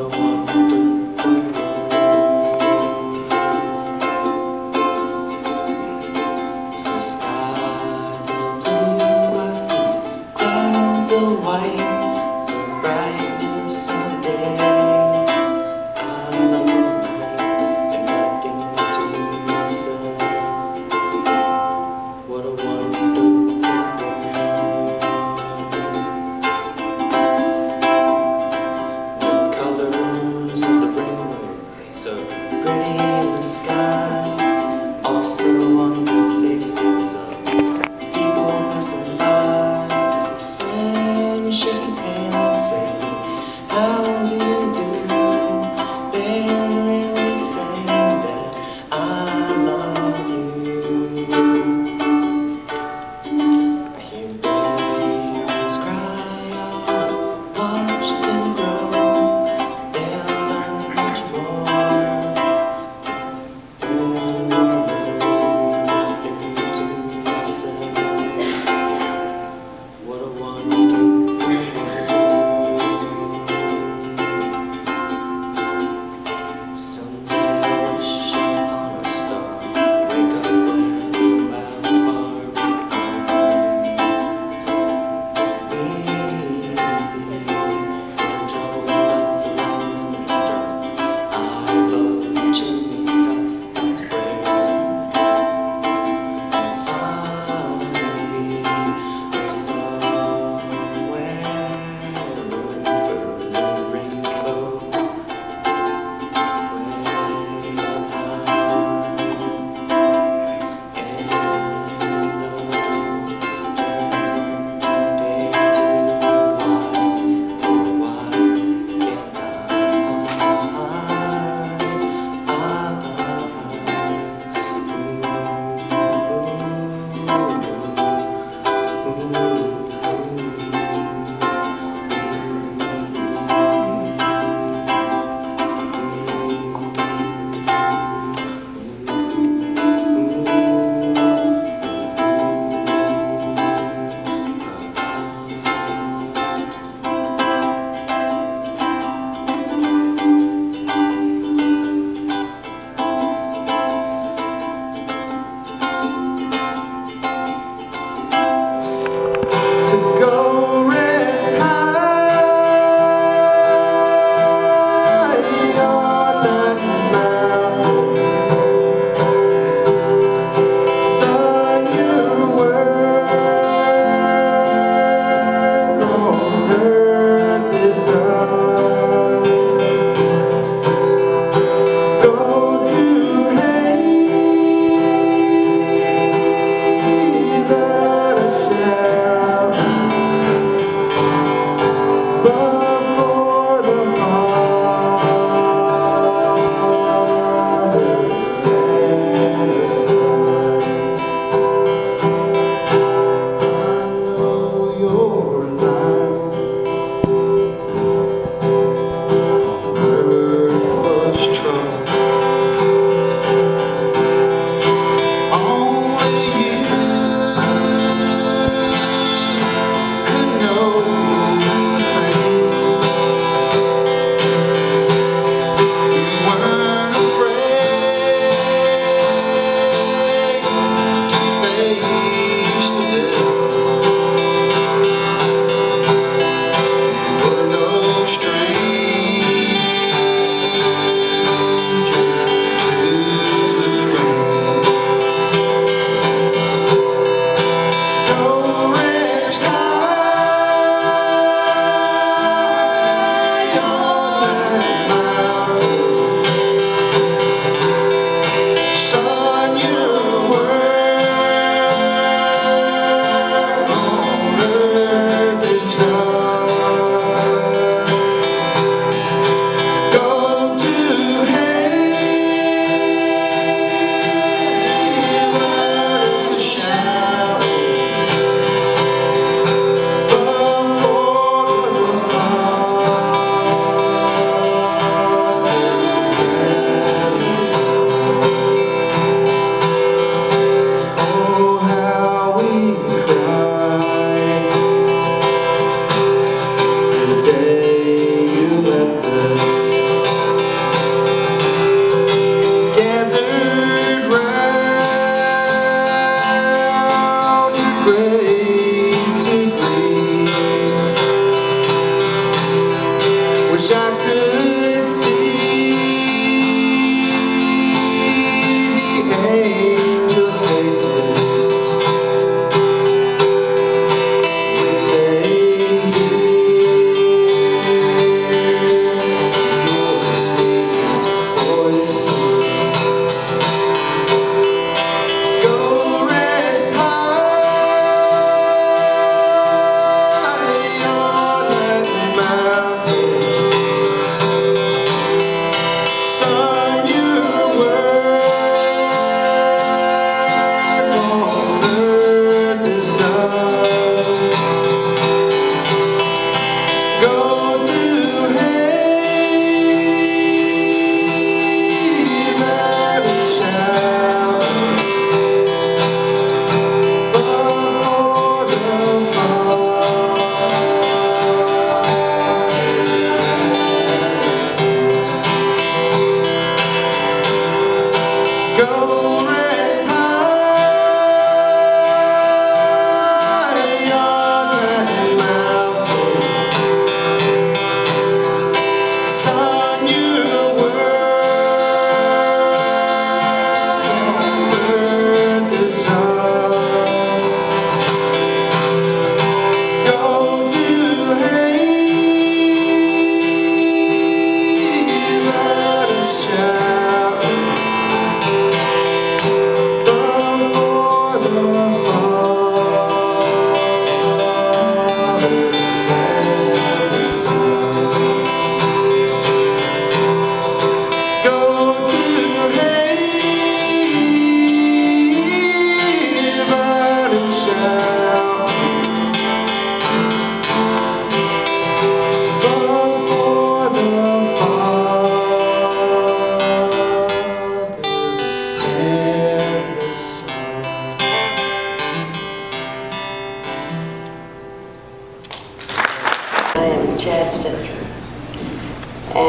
a wonderful world. As the skies are blue, I see clouds are white, the brightness of day. I love the night and I think to myself, what a wonderful world. The colors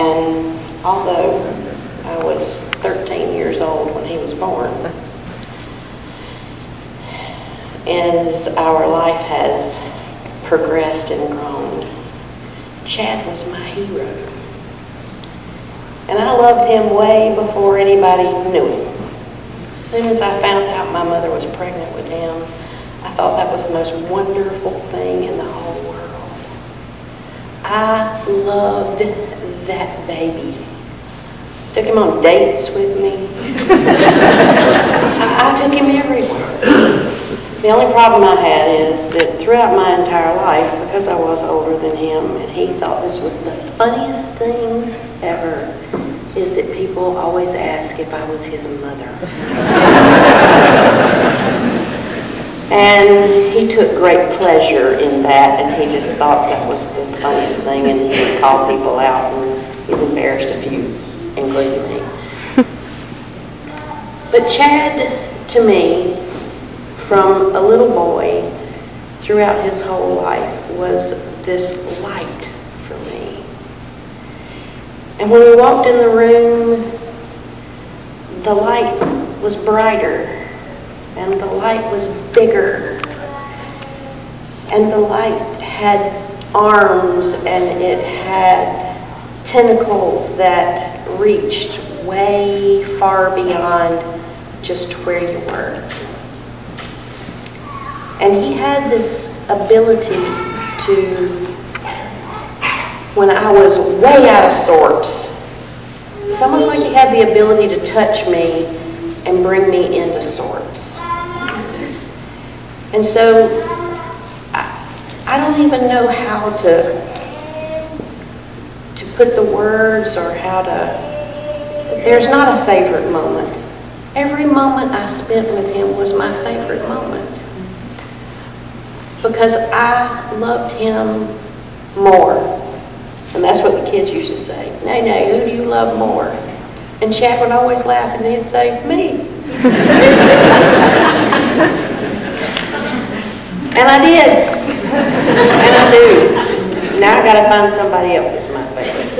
And although I was 13 years old when he was born, as our life has progressed and grown, Chad was my hero. And I loved him way before anybody knew him. As soon as I found out my mother was pregnant with him, I thought that was the most wonderful thing in the whole world. I loved that baby. Took him on dates with me. I took him everywhere. The only problem I had is that throughout my entire life, because I was older than him and he thought this was the funniest thing ever, is that people always ask if I was his mother. And he took great pleasure in that, and he just thought that was the funniest thing, and he would call people out, and he's embarrassed a few, including me. But Chad, to me, from a little boy throughout his whole life, was this light for me. And when we walked in the room, the light was brighter, and the light was bigger, and the light had arms, and it had tentacles that reached way far beyond just where you were. And he had this ability to, when I was way out of sorts, it's almost like he had the ability to touch me and bring me into sorts. And so I don't even know how to put the words or how to, there's not a favorite moment. Every moment I spent with him was my favorite moment. Because I loved him more. And that's what the kids used to say. Nay, who do you love more? And Chad would always laugh and he'd say, me. And I did. And I do. Now I gotta find somebody else that's my favorite.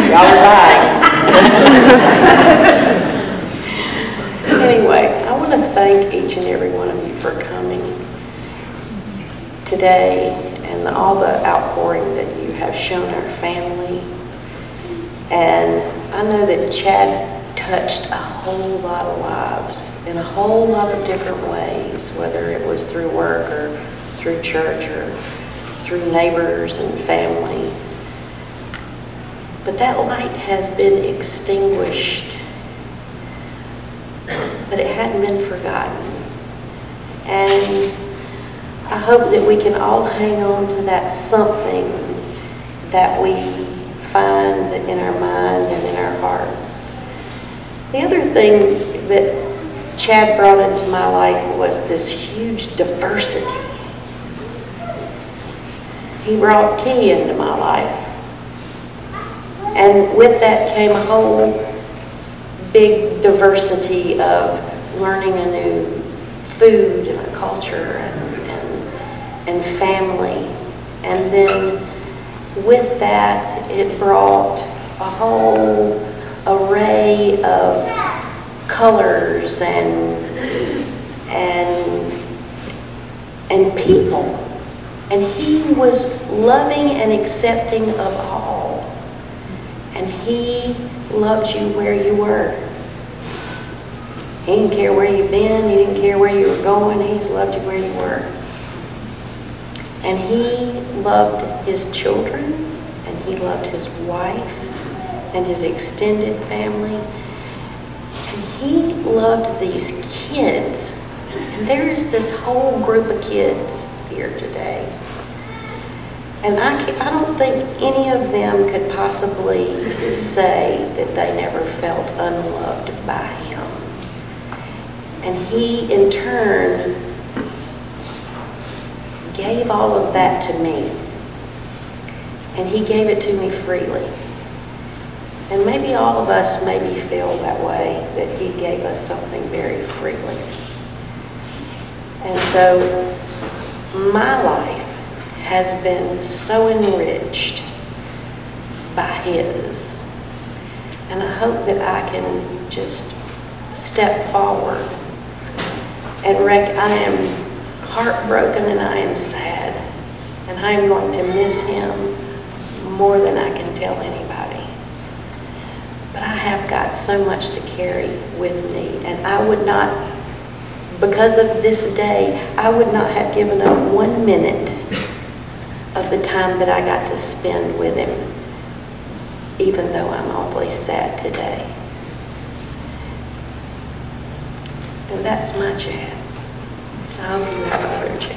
Y'all are dying. Anyway, I want to thank each and every one of you for coming today and all the outpouring that you have shown our family. And I know that Chad touched a whole lot of lives in a whole lot of different ways, whether it was through work or through church or through neighbors and family. But that light has been extinguished, but it hadn't been forgotten. And I hope that we can all hang on to that something that we find in our mind and in our hearts. The other thing that Chad brought into my life was this huge diversity. He brought tea into my life. And with that came a whole big diversity of learning a new food and a culture and family. And then with that, it brought a whole array of colors and people. And he was loving and accepting of all. And he loved you where you were. He didn't care where you've been, he didn't care where you were going, he just loved you where you were. And he loved his children, and he loved his wife, and his extended family. And he loved these kids. And there is this whole group of kids here today. And I don't think any of them could possibly say that they never felt unloved by him. And he, in turn, gave all of that to me. And he gave it to me freely. And maybe all of us maybe feel that way, that he gave us something very freely. And so my life has been so enriched by his. And I hope that I can just step forward. And Rick, I am heartbroken and I am sad. And I am going to miss him more than I can tell anybody. But I have got so much to carry with me. And I would not, because of this day, I would not have given up 1 minute of the time that I got to spend with him, even though I'm awfully sad today. And that's my Chad. I hope you have other Chad.